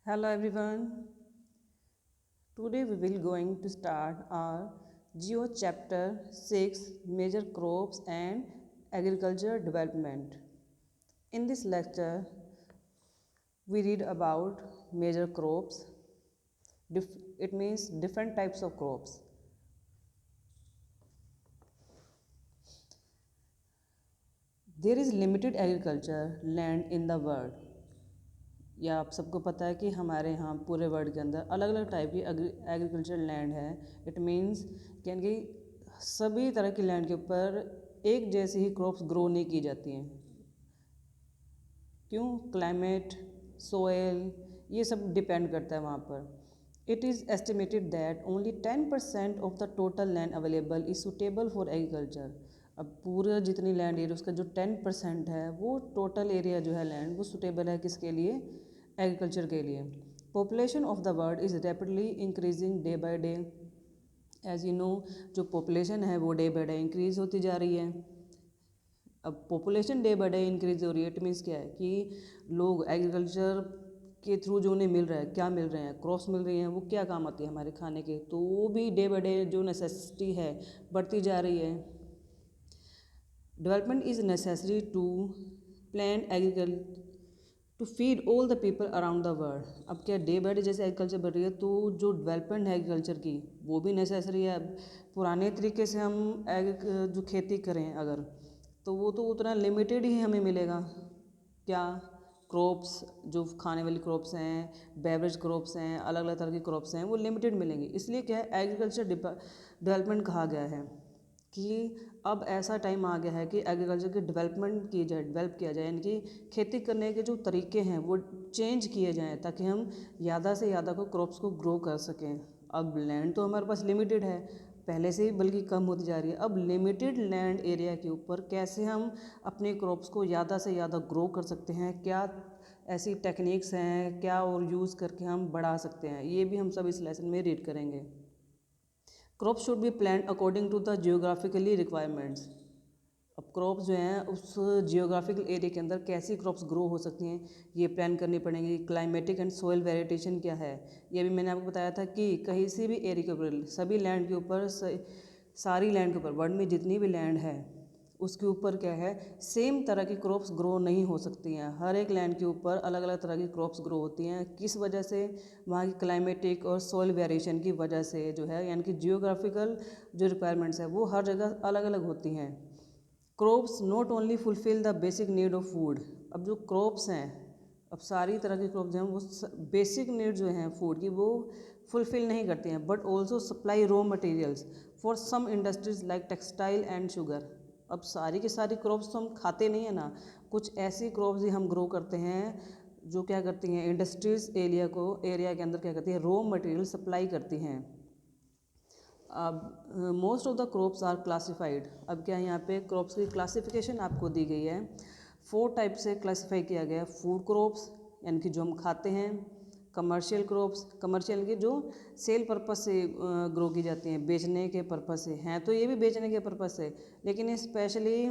Hello everyone. Today we will going to start our Geo chapter 6 major crops and agriculture development. In this lecture we read about major crops. It means different types of crops. There is limited agriculture land in the world. या आप सबको पता है कि हमारे यहाँ पूरे world के अंदर अलग अलग टाइप की एग्रीकल्चर लैंड है। इट मीन्स कि सभी तरह की लैंड के ऊपर एक जैसी ही क्रॉप्स ग्रो नहीं की जाती हैं। क्यों? क्लाइमेट, सोयल, ये सब डिपेंड करता है वहाँ पर। It is estimated that only 10% of the total land available is suitable for agriculture. अब पूरा जितनी लैंड एरिया उसका जो 10% है वो टोटल एरिया जो है लैंड वो सुटेबल है किसके लिए? एग्रीकल्चर के लिए। Population of the world is rapidly increasing day by day. As you know, जो पॉपुलेशन है वो डे बाय डे इंक्रीज होती जा रही है। अब population day by day increase हो रही है, इट मीन्स क्या है कि लोग एग्रीकल्चर के थ्रू जो उन्हें मिल रहा है, क्या मिल रहे हैं, क्रॉप्स मिल रही हैं, वो क्या काम आती है हमारे खाने के, तो वो भी डे बाय डे जो नेसेसिटी है बढ़ती जा रही है। Development is necessary to plan agriculture to feed all the people around the world. अब क्या डे बाई डे जैसे एग्रीकल्चर बढ़ रही है तो जो डेवलपमेंट है एग्रीकल्चर की वो भी नेसेसरी है। पुराने तरीके से हम जो खेती करें अगर, तो वो तो उतना लिमिटेड ही हमें मिलेगा। क्या? क्रॉप्स, जो खाने वाली क्रॉप्स हैं, बेवरेज क्रॉप्स हैं, अलग अलग तरह की क्रॉप्स हैं, वो लिमिटेड मिलेंगी। इसलिए क्या है, एग्रीकल्चर डेवलपमेंट कहा गया है कि अब ऐसा टाइम आ गया है कि एग्रीकल्चर की डेवलपमेंट की जाए, डेवलप किया जाए, यानी कि खेती करने के जो तरीके हैं वो चेंज किए जाएँ ताकि हम ज़्यादा से ज़्यादा को क्रॉप्स को ग्रो कर सकें। अब लैंड तो हमारे पास लिमिटेड है, पहले से ही बल्कि कम होती जा रही है। अब लिमिटेड लैंड एरिया के ऊपर कैसे हम अपने क्रॉप्स को ज़्यादा से ज़्यादा ग्रो कर सकते हैं, क्या ऐसी टेक्निक्स हैं, क्या और यूज़ करके हम बढ़ा सकते हैं, ये भी हम सब इस लेसन में रीड करेंगे। Crop should be planned according to the geographically requirements. अब क्रॉप्स जो हैं उस जियोग्राफिकल एरिया के अंदर कैसी क्रॉप्स ग्रो हो सकती हैं ये प्लान करनी पड़ेंगी। क्लाइमेटिक एंड सोयल वेरिएशन क्या है, ये भी मैंने आपको बताया था कि कहीं से भी एरिया के ऊपर, सभी लैंड के ऊपर, सारी लैंड के ऊपर, वर्ल्ड में जितनी भी लैंड है उसके ऊपर क्या है, सेम तरह की क्रॉप्स ग्रो नहीं हो सकती हैं। हर एक लैंड के ऊपर अलग अलग तरह की क्रॉप्स ग्रो होती हैं। किस वजह से? वहाँ की क्लाइमेटिक और सोयल वेरिएशन की वजह से जो है, यानी कि जियोग्राफिकल जो रिक्वायरमेंट्स है वो हर जगह अलग अलग होती हैं। Crops not only fulfil the basic need of food. अब जो क्रॉप्स हैं, अब सारी तरह की क्रॉप्स हैं वो बेसिक नीड जो हैं फूड की वो फुलफिल नहीं करती हैं, but also supply raw materials for some industries like textile and sugar. अब सारी की सारी क्रॉप्स तो हम खाते नहीं हैं ना, कुछ ऐसी क्रॉप्स ही हम ग्रो करते हैं जो क्या करती हैं, इंडस्ट्रीज एरिया के अंदर क्या करती है, रॉ मटेरियल सप्लाई करती हैं। अब most of the crops are classified. अब क्या है, यहाँ पे क्रॉप्स की क्लासिफिकेशन आपको दी गई है। 4 टाइप से क्लासीफाई किया गया है। फूड क्रॉप्स यानी कि जो हम खाते हैं, कमर्शियल क्रॉप्स, कमर्शियल की जो सेल पर्पस से ग्रो की जाती हैं, बेचने के पर्पस से हैं, तो ये भी बेचने के पर्पस से, लेकिन स्पेशली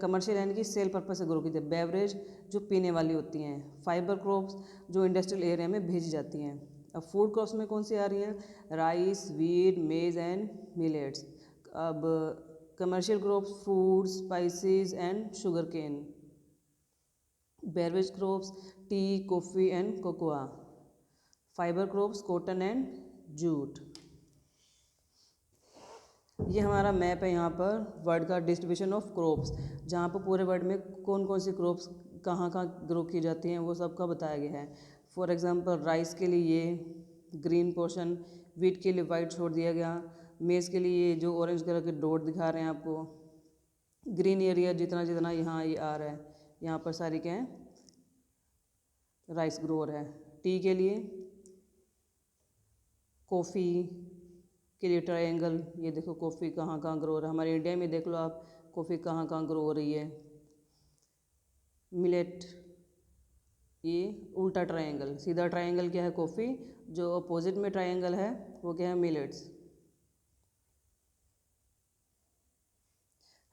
कमर्शियल यानी कि सेल पर्पस से ग्रो की जाती है। बेवरेज जो पीने वाली होती हैं। फाइबर क्रॉप्स जो इंडस्ट्रियल एरिया में भेजी जाती हैं। अब फूड क्रॉप्स में कौन सी आ रही हैं? Rice, wheat, maize and millets. अब commercial crops food, spices and sugar cane. Beverage crops tea, coffee and cocoa. Fibre crops cotton and jute. ये हमारा मैप है यहाँ पर वर्ल्ड का डिस्ट्रीब्यूशन ऑफ क्रॉप्स, जहाँ पर पूरे वर्ल्ड में कौन कौन सी क्रॉप्स कहाँ कहाँ ग्रो की जाती हैं वो सबका बताया गया है। फॉर एग्जांपल राइस के लिए ये ग्रीन पोर्शन, वीट के लिए वाइट छोड़ दिया गया, मेज़ के लिए ये जो ऑरेंज कलर के डॉट दिखा रहे हैं आपको, ग्रीन एरिया जितना जितना यहाँ ये आ रहा है, यहाँ पर सारी क्या है, राइस ग्रो हो रहा है। टी के लिए, कॉफ़ी के लिए ट्रायंगल, ये देखो कॉफ़ी कहाँ कहाँ ग्रो हो रहा है, हमारे इंडिया में देख लो आप कॉफ़ी कहाँ कहाँ ग्रो हो रही है। मिलेट, ये उल्टा ट्रायंगल, सीधा ट्रायंगल क्या है कॉफ़ी, जो अपोजिट में ट्रायंगल है वो क्या है, मिलेट्स।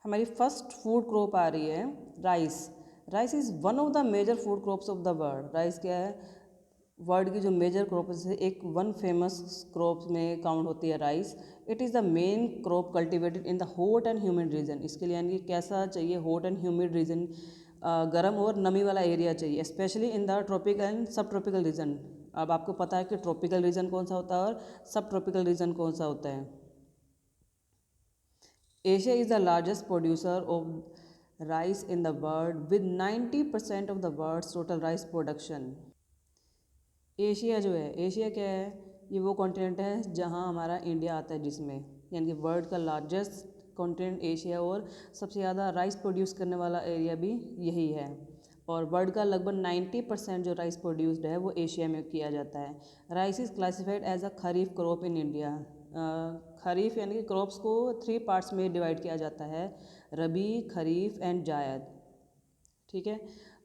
हमारी फर्स्ट फूड क्रॉप आ रही है rice. Rice is one of the major food crops of the world. Rice क्या है, वर्ल्ड की जो मेजर क्रॉप्स है, एक वन फेमस क्रॉप में काउंट होती है rice. It is the main crop cultivated in the hot and humid region. इसके लिए यानी कि कैसा चाहिए, हॉट एंड ह्यूमिड रीजन, गर्म और नमी वाला एरिया चाहिए, specially in the tropical and सब ट्रॉपिकल रीजन। अब आपको पता है कि ट्रॉपिकल रीजन कौन सा होता है और सब ट्रॉपिकल रीजन कौन सा होता है। Asia is the largest producer of rice in the world with 90% of the world's total rice production. Asia जो है, एशिया क्या है, ये वो कॉन्टिनेंट है जहाँ हमारा इंडिया आता है, जिसमें यानी कि वर्ल्ड का लार्जेस्ट कॉन्टिनेंट एशिया, और सबसे ज़्यादा राइस प्रोड्यूस करने वाला एरिया भी यही है। और वर्ल्ड का लगभग 90% जो राइस प्रोड्यूस्ड है वो एशिया में किया जाता है। Rice is classified as a kharif crop in India. Kharif यानी कि क्रॉप्स को 3 पार्ट्स में डिवाइड किया जाता है, रबी, खरीफ एंड जायद। ठीक है,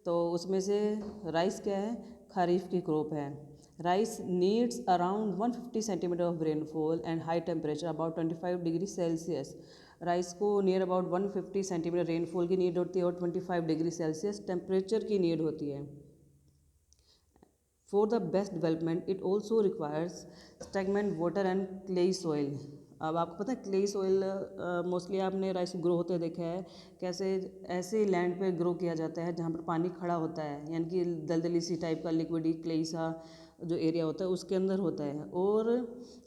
तो उसमें से राइस क्या है, खरीफ की क्रॉप है। Rice needs around 150 centimetre of rainfall and high temperature about 25 degree Celsius. Rice को नियर अबाउट 150 सेंटीमीटर रेनफॉल की नीड होती है और 25 डिग्री सेल्सियस टेम्परेचर की नीड होती है। For the best development it also requires stagnant water and clayey soil. अब आपको पता है क्लेई सॉइल मोस्टली आपने राइस ग्रो होते देखा है, कैसे ऐसे लैंड पे ग्रो किया जाता है जहाँ पर पानी खड़ा होता है, यानी कि दलदली सी टाइप का लिक्विडी क्लेई सा जो एरिया होता है उसके अंदर होता है। और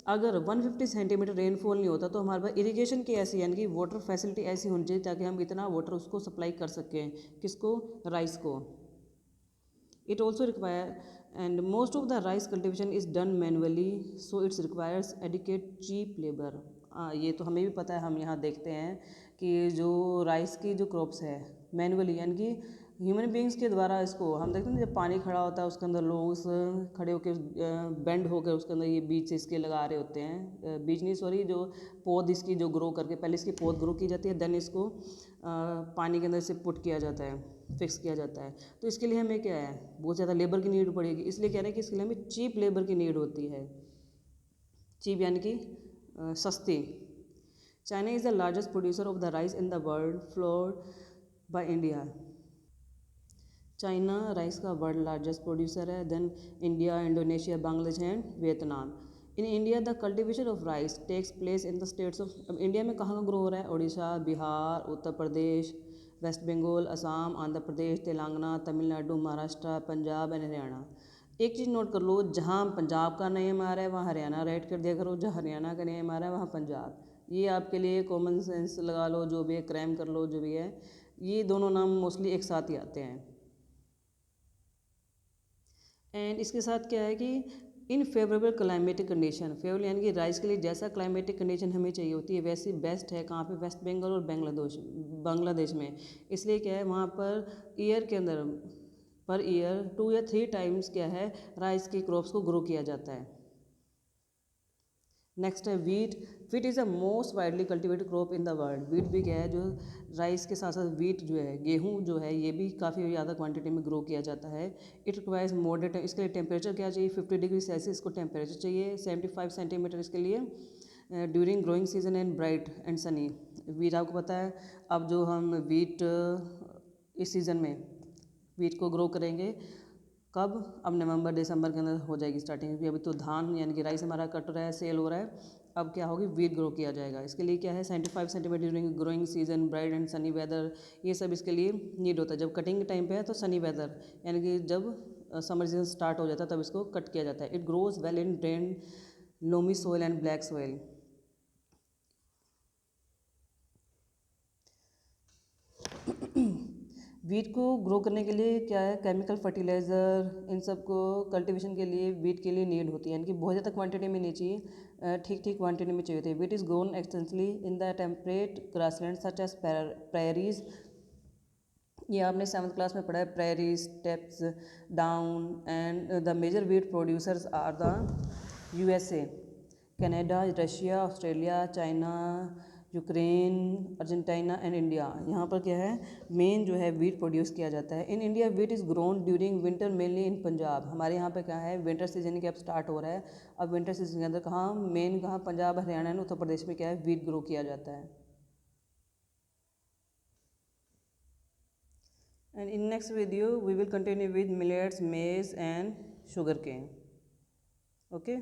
अगर 150 सेंटीमीटर रेनफॉल नहीं होता तो हमारे पास इरिगेशन की ऐसी, यानी कि वाटर फैसिलिटी ऐसी होनी चाहिए ताकि हम इतना वाटर उसको सप्लाई कर सकें, किसको, राइस को। It also require, and most of the rice cultivation is done manually, so it requires adequate cheap labor। ये तो हमें भी पता है, हम यहाँ देखते हैं कि जो राइस की जो क्रॉप्स है मैनुअली, यानी कि ह्यूमन बींग्स के द्वारा, इसको हम देखते हैं जब पानी खड़ा होता है उसके अंदर लोग उस खड़े होकर बेंड होकर उसके अंदर ये बीज इसके लगा रहे होते हैं, बीज नहीं सॉरी, जो पौध इसकी जो ग्रो करके पहले इसकी पौध ग्रो की जाती है, देन इसको पानी के अंदर से पुट किया जाता है, फिक्स किया जाता है। तो इसके लिए हमें क्या है, बहुत ज़्यादा लेबर की नीड पड़ेगी, इसलिए कह रहे हैं कि इसके लिए हमें चीप लेबर की नीड होती है। चीप यानी कि सस्ती। China is the largest producer of the rice in the world, followed by India. China rice का वर्ल्ड लार्जेस्ट प्रोड्यूसर है, then India, Indonesia, Bangladesh and Vietnam. In India the cultivation of rice takes place in the states of, अब India में कहाँ grow हो रहा है, Orissa, Bihar, Uttar Pradesh, West Bengal, Assam, Andhra Pradesh, Telangana, Tamil Nadu, Maharashtra, Punjab and Haryana. एक चीज़ नोट कर लो, जहाँ पंजाब का नेम आ रहा है वहाँ हरियाणा राइट कर दिया करो, जहाँ हरियाणा का नेम आ रहा है वहाँ पंजाब। ये आपके लिए कॉमन सेंस लगा लो, जो भी है क्रैम कर लो, जो भी है, ये दोनों नाम मोस्टली एक साथ ही आते हैं। एंड इसके साथ क्या है कि इन फेवरेबल क्लाइमेटिक कंडीशन, फेवरेबल यानी कि राइस के लिए जैसा क्लाइमेटिक कंडीशन हमें चाहिए होती है वैसी बेस्ट है कहाँ पे, वेस्ट बंगाल और बांग्लादेश में। इसलिए क्या है, वहाँ पर ईयर के अंदर पर ईयर 2 या 3 टाइम्स क्या है, राइस की क्रॉप्स को ग्रो किया जाता है। नेक्स्ट है wheat. Wheat is the most widely cultivated crop in the world. Wheat भी क्या है, जो राइस के साथ साथ वीट जो है, गेहूँ जो है, ये भी काफ़ी ज़्यादा क्वांटिटी में ग्रो किया जाता है। इट रिक्वायर्स मॉडरेट, इसके लिए टेम्परेचर क्या चाहिए, 50 डिग्री सेल्सियस को टेम्परेचर चाहिए, 75 सेंटीमीटर इसके लिए during growing season and bright and Sunny. Wheat आपको पता है, अब जो हम वीट इस सीज़न में वीट को ग्रो करेंगे कब, अब नवंबर दिसंबर के अंदर हो जाएगी स्टार्टिंग, क्योंकि अभी तो धान यानी कि राइस हमारा कट रहा है, सेल हो रहा है। अब क्या होगी, वीट ग्रो किया जाएगा। इसके लिए क्या है, 75 centimetre during growing season, bright and sunny weather, ये सब इसके लिए नीड होता है। जब कटिंग के टाइम पे है तो सनी वेदर, यानी कि जब समर सीजन स्टार्ट हो जाता है तब इसको कट किया जाता है। It grows well in drain loamy soil and black soil. Wheat को ग्रो करने के लिए क्या है, केमिकल फर्टिलाइज़र, इन सब को कल्टीवेशन के लिए वीट के लिए नीड होती है, यानी कि बहुत ज़्यादा क्वांटिटी में नहीं चाहिए, ठीक ठीक क्वांटिटी में चाहिए होती है। Wheat is grown extensively in the temperate grassland such as prairies। ये आपने 7th क्लास में पढ़ा है, prairies, steppes, down, and the major wheat producers are the USA, Canada, Russia, Australia, China, Ukraine, Argentina and India. यहाँ पर क्या है, main जो है वीट प्रोड्यूस किया जाता है। In India wheat is grown during winter mainly इन पंजाब। हमारे यहाँ पे क्या है, विंटर सीजन के अब स्टार्ट हो रहा है, अब विंटर सीजन के अंदर कहाँ मेन, कहाँ पंजाब, हरियाणा एंड उत्तर प्रदेश में क्या है, वीट ग्रो किया जाता है। And in next video we will continue with millets, maize and sugar cane. Okay.